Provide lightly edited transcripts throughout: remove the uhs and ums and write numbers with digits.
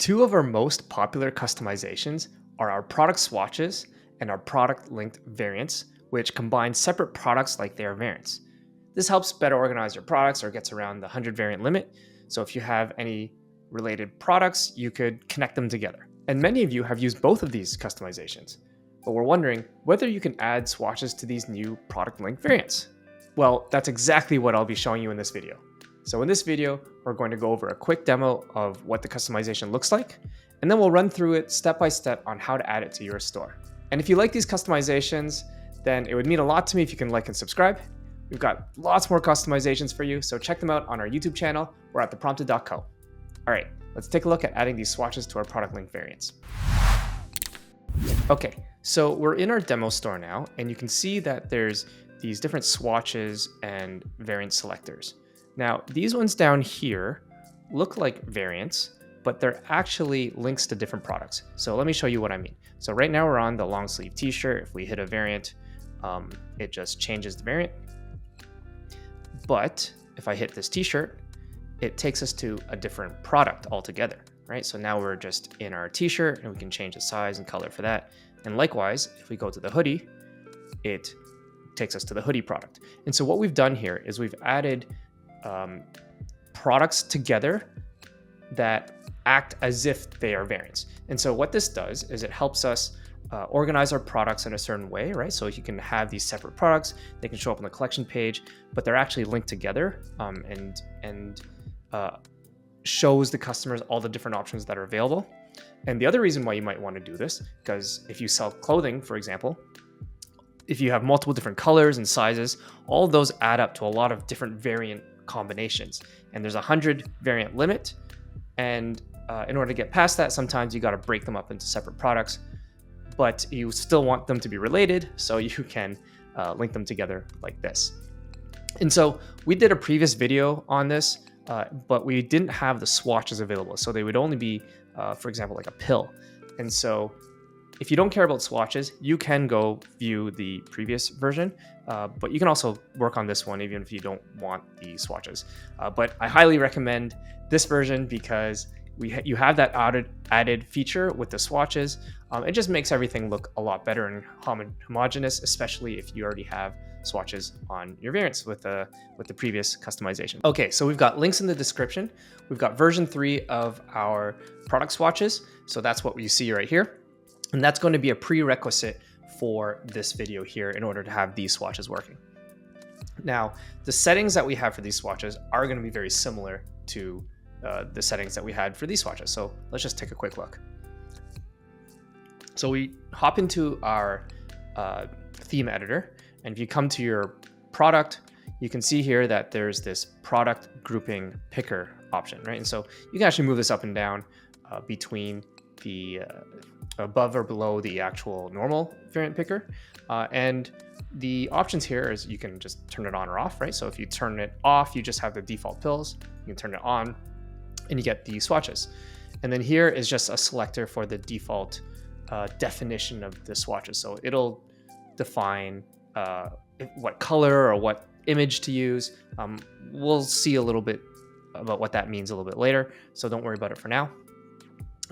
Two of our most popular customizations are our product swatches and our product linked variants, which combine separate products like they are variants. This helps better organize your products or gets around the 100 variant limit. So if you have any related products, you could connect them together. And many of you have used both of these customizations, but we're wondering whether you can add swatches to these new product linked variants. Well, that's exactly what I'll be showing you in this video. So in this video, we're going to go over a quick demo of what the customization looks like, and then we'll run through it step by step on how to add it to your store. And if you like these customizations, then it would mean a lot to me if you can like and subscribe. We've got lots more customizations for you, so check them out on our YouTube channel or at theprompted.co. All right, let's take a look at adding these swatches to our product link variants. Okay, so we're in our demo store now, and you can see that there's these different swatches and variant selectors. Now, these ones down here look like variants, but they're actually links to different products. So let me show you what I mean. So right now we're on the long sleeve t-shirt. If we hit a variant, it just changes the variant. But if I hit this t-shirt, it takes us to a different product altogether, right? So now we're just in our t-shirt and we can change the size and color for that. And likewise, if we go to the hoodie, it takes us to the hoodie product. And so what we've done here is we've added products together that act as if they are variants. And so what this does is it helps us organize our products in a certain way, right? So you can have these separate products, they can show up on the collection page, but they're actually linked together and shows the customers all the different options that are available. And the other reason why you might want to do this, because if you sell clothing, for example, if you have multiple different colors and sizes, all of those add up to a lot of different variant combinations. And there's a 100 variant limit. And in order to get past that, sometimes you got to break them up into separate products, but you still want them to be related, so you can link them together like this. And so we did a previous video on this, but we didn't have the swatches available. So they would only be, for example, like a pill. And so if you don't care about swatches, you can go view the previous version, but you can also work on this one even if you don't want the swatches. But I highly recommend this version because you have that added feature with the swatches. It just makes everything look a lot better and homogeneous, especially if you already have swatches on your variants with the previous customization. Okay, so we've got links in the description. We've got version 3 of our product swatches. So that's what you see right here. And that's going to be a prerequisite for this video here in order to have these swatches working. Now, the settings that we have for these swatches are going to be very similar to the settings that we had for these swatches. So let's just take a quick look. So we hop into our theme editor, and if you come to your product, you can see here that there's this product grouping picker option, right? And so you can actually move this up and down between the above or below the actual normal variant picker. And the options here is you can just turn it on or off, right? So if you turn it off, you just have the default pills. You can turn it on and you get the swatches. And then here is just a selector for the default definition of the swatches. So it'll define what color or what image to use. We'll see a little bit about what that means a little bit later, so don't worry about it for now.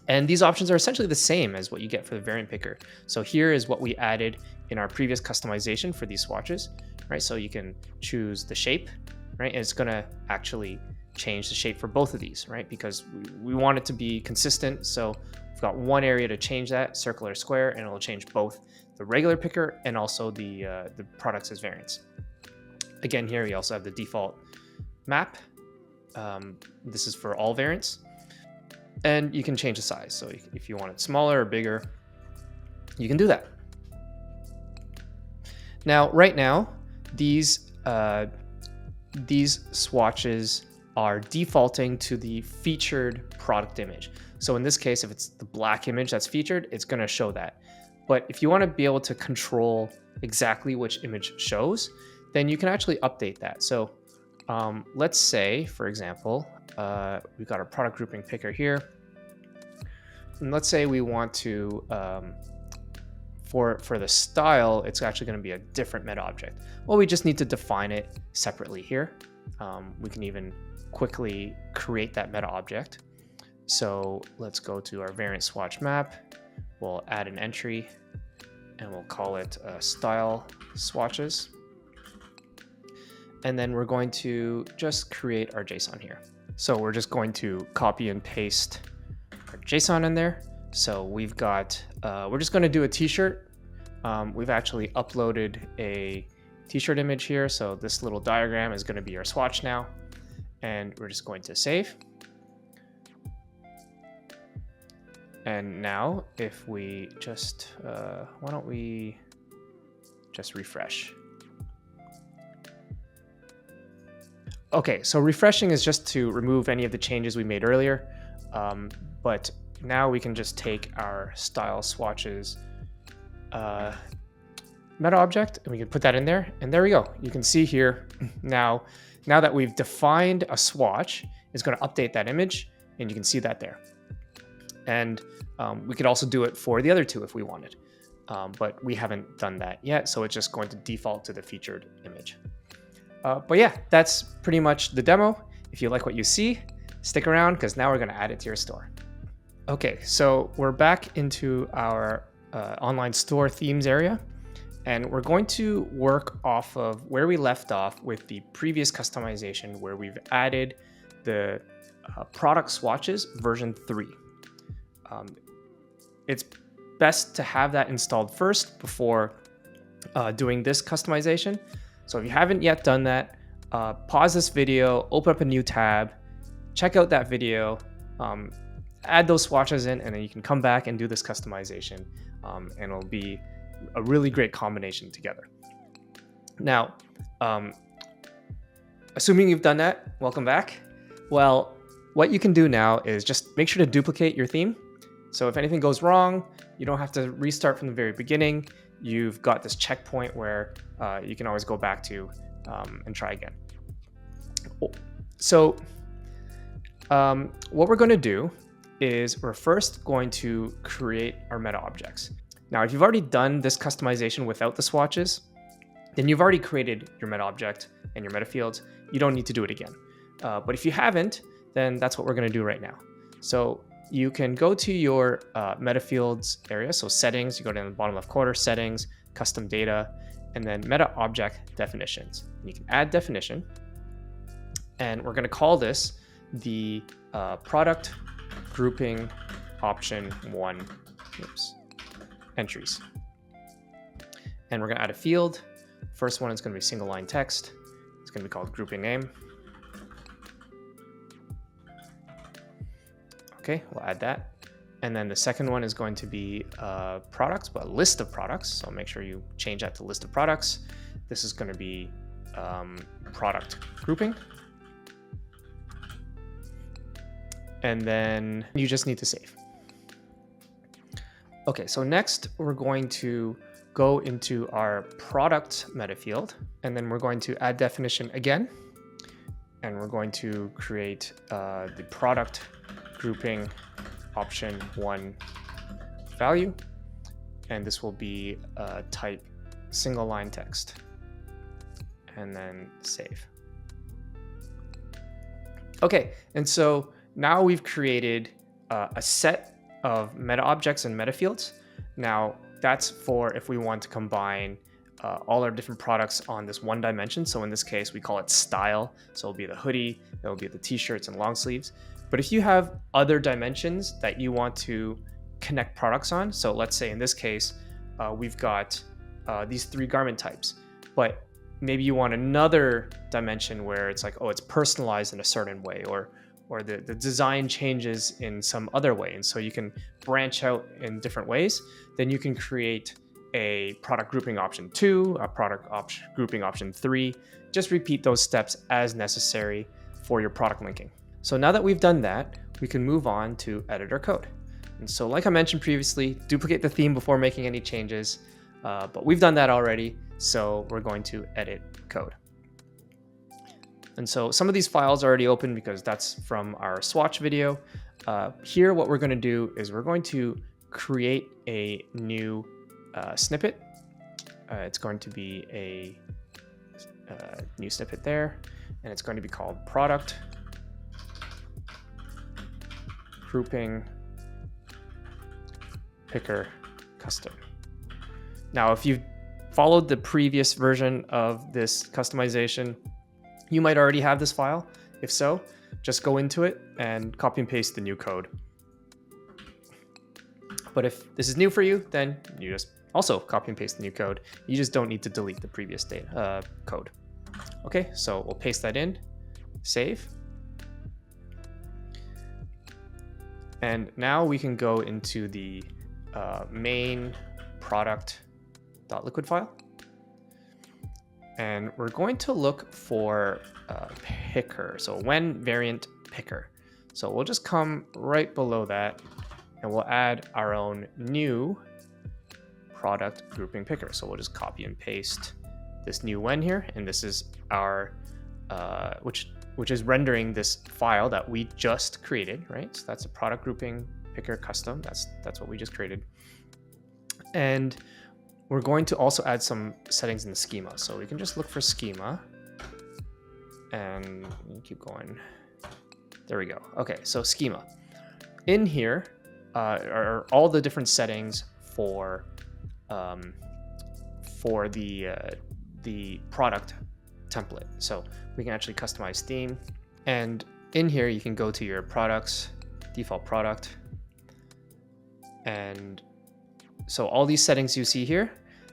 And these options are essentially the same as what you get for the variant picker. So here is what we added in our previous customization for these swatches, right? So you can choose the shape, right? And it's gonna actually change the shape for both of these, right? Because we want it to be consistent. So we've got one area to change that, circle or square, and it'll change both the regular picker and also the products as variants. Again, here we also have the default map. This is for all variants. And you can change the size. So if you want it smaller or bigger, you can do that. Now, right now, these swatches are defaulting to the featured product image. So in this case, if it's the black image that's featured, it's going to show that. But if you want to be able to control exactly which image shows, then you can actually update that. So let's say, for example, we've got our product grouping picker here. And let's say we want to, for the style, it's actually going to be a different meta object. Well, we just need to define it separately here. We can even quickly create that meta object. So let's go to our variant swatch map. We'll add an entry and we'll call it style swatches. And then we're going to just create our JSON here. So we're just going to copy and paste our JSON in there. So we've got, we're just going to do a t-shirt. We've actually uploaded a t-shirt image here. So this little diagram is going to be our swatch now. And we're just going to save. And now if we just, why don't we just refresh? Okay, so refreshing is just to remove any of the changes we made earlier. But now we can just take our style swatches meta object and we can put that in there. And there we go. You can see here now that we've defined a swatch, it's going to update that image and you can see that there. And we could also do it for the other two if we wanted, but we haven't done that yet. So it's just going to default to the featured image. But yeah, that's pretty much the demo. If you like what you see, stick around because now we're going to add it to your store. Okay, so we're back into our online store themes area, and we're going to work off of where we left off with the previous customization where we've added the product swatches version 3. It's best to have that installed first before doing this customization. So if you haven't yet done that, pause this video, open up a new tab, check out that video, add those swatches in, and then you can come back and do this customization, and it'll be a really great combination together. Now, assuming you've done that, welcome back. Well, what you can do now is just make sure to duplicate your theme. So if anything goes wrong, you don't have to restart from the very beginning. You've got this checkpoint where you can always go back to and try again. So what we're going to do is we're first going to create our meta objects. Now, if you've already done this customization without the swatches, then you've already created your meta object and your meta fields. You don't need to do it again. But if you haven't, then that's what we're going to do right now. So you can go to your metafields area. So settings, you go down the bottom left corner, settings, custom data, and then meta object definitions. And you can add definition. And we're going to call this the product grouping option 1 entries. And we're going to add a field. First one is going to be single line text. It's going to be called grouping name. Okay, we'll add that. And then the second one is going to be products, but a list of products. So make sure you change that to list of products. This is going to be product grouping. And then you just need to save. Okay, so next we're going to go into our product meta field, and then we're going to add definition again. And we're going to create the product grouping option 1 value, and this will be type single line text, and then save. Okay, and so now we've created a set of meta objects and meta fields. Now that's for if we want to combine all our different products on this one dimension. So in this case, we call it style. So it'll be the hoodie, it'll be the t-shirts and long sleeves. But if you have other dimensions that you want to connect products on, so let's say in this case, we've got these 3 garment types, but maybe you want another dimension where it's like, oh, it's personalized in a certain way, or the design changes in some other way. And so you can branch out in different ways. Then you can create a product grouping option 2, a product grouping option 3. Just repeat those steps as necessary for your product linking. So now that we've done that, we can move on to edit our code. And so like I mentioned previously, duplicate the theme before making any changes, but we've done that already. So we're going to edit code. And so some of these files are already open because that's from our swatch video. Here, what we're going to do is we're going to create a new snippet. It's going to be a new snippet there, and it's going to be called product grouping picker custom. Now, if you've followed the previous version of this customization, you might already have this file. If so, just go into it and copy and paste the new code. But if this is new for you, then you just also copy and paste the new code. You just don't need to delete the previous code. Okay, so we'll paste that in, save. And now we can go into the main product.liquid file. And we're going to look for picker. So when variant picker. So we'll just come right below that and we'll add our own new product grouping picker. So we'll just copy and paste this new when here. And this is our, which is rendering this file that we just created, right? So that's a product grouping picker custom. That's what we just created. And we're going to also add some settings in the schema. So we can just look for schema and keep going. There we go. Okay, so schema. In here are all the different settings for the product template. So we can actually customize theme. And in here, you can go to your products, default product. And so all these settings you see here,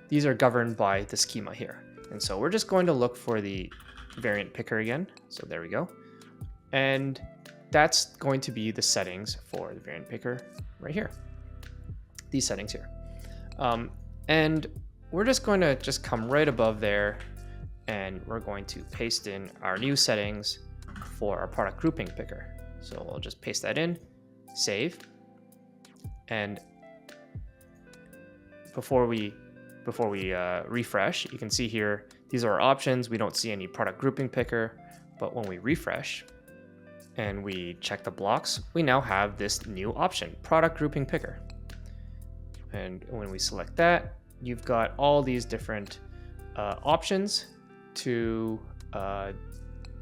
these are governed by the schema here. And so we're just going to look for the variant picker again. So there we go. And that's going to be the settings for the variant picker right here. These settings here. And we're just going to come right above there and we're going to paste in our new settings for our product grouping picker. So we'll just paste that in, save. And before we refresh, you can see here, these are our options. We don't see any product grouping picker, but when we refresh and we check the blocks, we now have this new option, product grouping picker. And when we select that, you've got all these different options to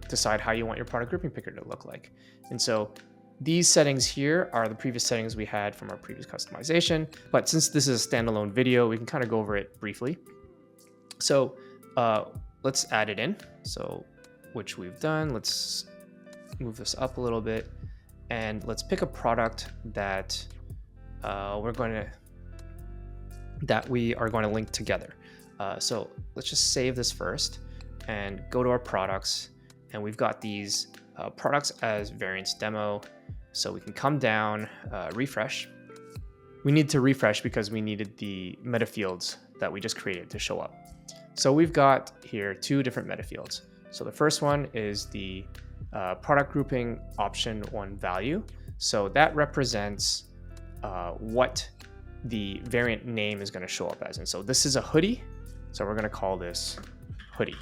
decide how you want your product grouping picker to look like. And so these settings here are the previous settings we had from our previous customization. But since this is a standalone video, we can kind of go over it briefly. So let's add it in. So which we've done. Let's move this up a little bit. And let's pick a product that we are going to link together. So let's just save this first and go to our products. And we've got these products as variants demo. So we can come down, refresh. We need to refresh because we needed the metafields that we just created to show up. So we've got here two different metafields. So the first one is the product grouping option one value. So that represents what the variant name is going to show up as. And so this is a hoodie. So we're going to call this hoodie.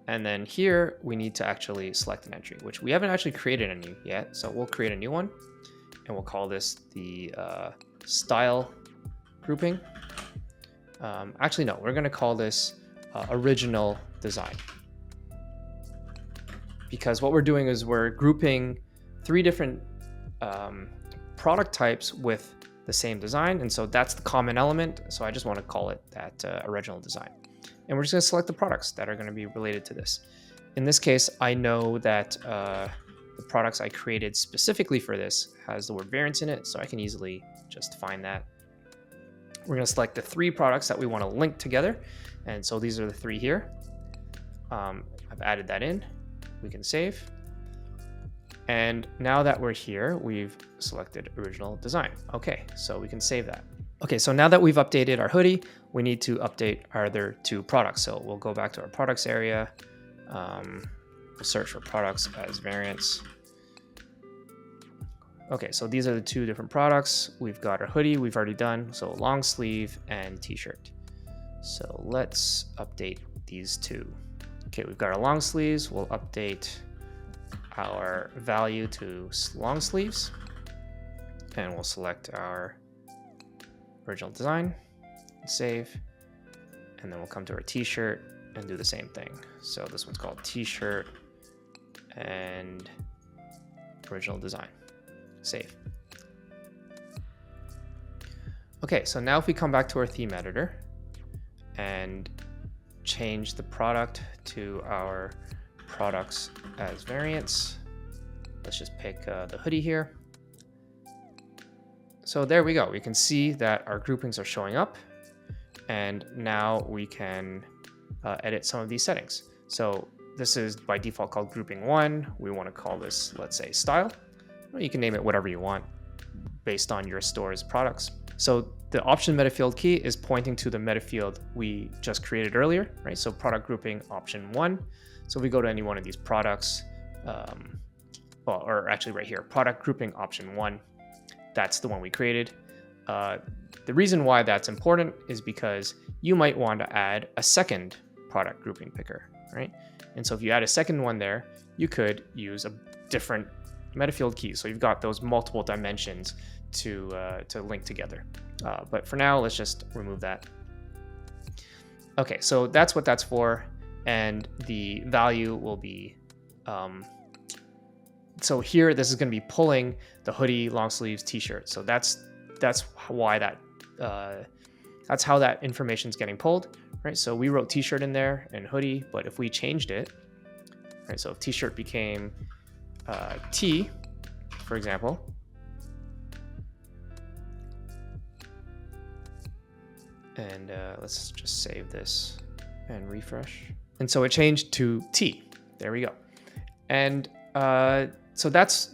And then here we need to actually select an entry, which we haven't actually created any yet. So we'll create a new one and we'll call this the style grouping. Actually, no, we're going to call this original design. Because what we're doing is we're grouping three different product types with the same design. And so that's the common element. So I just want to call it that original design. And we're just going to select the products that are going to be related to this. In this case, I know that the products I created specifically for this has the word variants in it, so I can easily just find that. We're going to select the three products that we want to link together. And so these are the three here. I've added that in. We can save. And now that we're here, we've selected original design. Okay, so we can save that. Okay, so now that we've updated our hoodie, we need to update our other two products. So we'll go back to our products area. We'll search for products as variants. Okay, so these are the two different products. We've got our hoodie, we've already done. So long sleeve and t-shirt. So let's update these two. Okay, we've got our long sleeves. We'll update our value to long sleeves. And we'll select our original design, save, and then we'll come to our t-shirt and do the same thing. So this one's called t-shirt and original design. save. Okay, so now if we come back to our theme editor and change the product to our products as variants, let's just pick the hoodie here. So there we go. We can see that our groupings are showing up, and now we can edit some of these settings. So this is by default called grouping 1. We want to call this, let's say, style. You can name it whatever you want based on your store's products. So the option metafield key is pointing to the metafield we just created earlier, right? So product grouping option 1. So if we go to any one of these products, or actually right here, product grouping option 1, that's the one we created. The reason why that's important is because you might want to add a second product grouping picker, right? And so if you add a second one there, you could use a different metafield key. So you've got those multiple dimensions to link together. But for now, let's just remove that. Okay, so that's what that's for. And the value will be, so here, this is going to be pulling the hoodie, long sleeves, t-shirt. So that's why that's how that information is getting pulled, right? So we wrote t-shirt in there and hoodie, but if we changed it, right? So if t-shirt became T, for example, and let's just save this and refresh. And so it changed to T. There we go. And so that's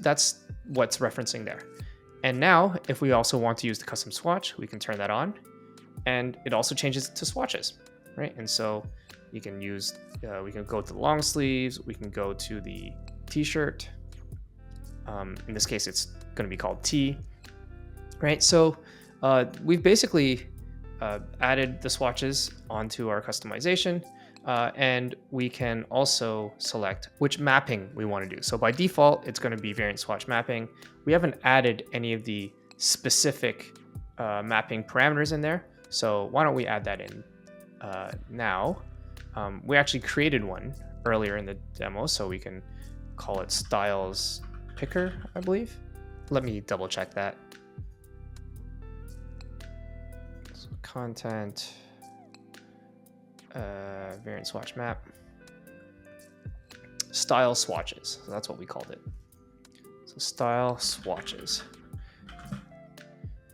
what's referencing there. And now, if we also want to use the custom swatch, we can turn that on, and it also changes to swatches, right? And so you can use, we can go to the long sleeves, we can go to the t-shirt. In this case, it's going to be called T, right? So we've basically added the swatches onto our customization. And we can also select which mapping we want to do. So by default, it's going to be variant swatch mapping. We haven't added any of the specific mapping parameters in there. So why don't we add that in now? We actually created one earlier in the demo, so we can call it styles picker, I believe. Let me double check that. So content. Variant swatch map, style swatches. So that's what we called it. So style swatches.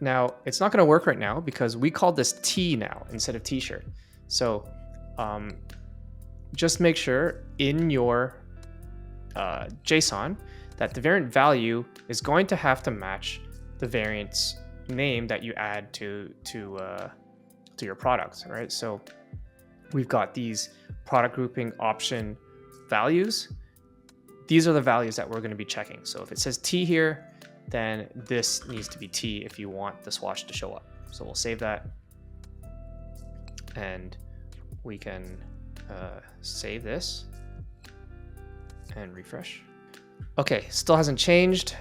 Now it's not going to work right now because we called this T now instead of t-shirt. So just make sure in your JSON that the variant value is going to have to match the variant's name that you add to your product, right? So we've got these product grouping option values. These are the values that we're going to be checking. So if it says T here, then this needs to be T if you want the swatch to show up. So we'll save that, and we can save this and refresh. Okay, still hasn't changed.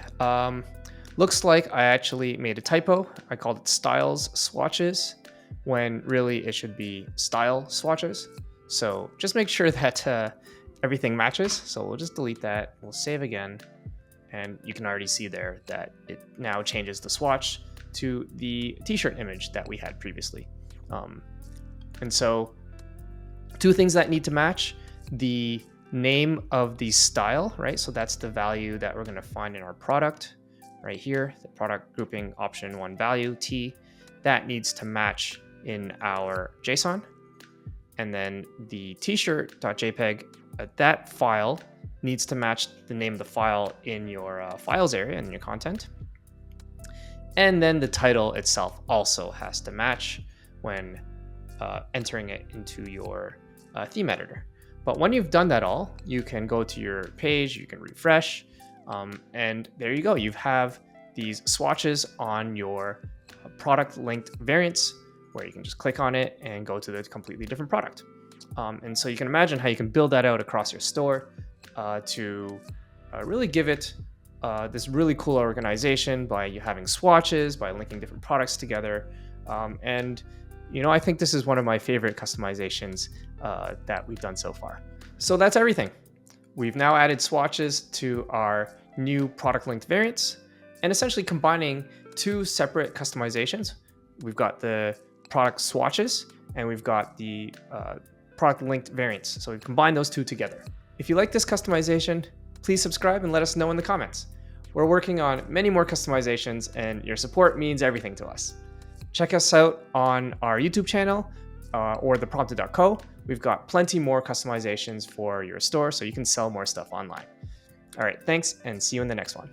Looks like I actually made a typo. I called it styles swatches, when really it should be style swatches. So just make sure that everything matches. So we'll just delete that, we'll save again, and you can already see there that it now changes the swatch to the t-shirt image that we had previously. And so two things that need to match: the name of the style, right? So that's the value that we're going to find in our product right here, the product grouping option 1 value T, that needs to match in our JSON. And then the t-shirt.jpg, that file needs to match the name of the file in your files area and your content. And then the title itself also has to match when entering it into your theme editor. But when you've done that all, you can go to your page, you can refresh, and there you go. You have these swatches on your product linked variants, where you can just click on it and go to the completely different product. And so you can imagine how you can build that out across your store to really give it this really cool organization by you having swatches, by linking different products together. And I think this is one of my favorite customizations that we've done so far. So that's everything. We've now added swatches to our new product linked variants, and essentially combining two separate customizations. We've got the product swatches and we've got the product linked variants. So we've combined those two together. If you like this customization, please subscribe and let us know in the comments. We're working on many more customizations and your support means everything to us. Check us out on our YouTube channel or theprompted.co. We've got plenty more customizations for your store so you can sell more stuff online. All right, thanks and see you in the next one.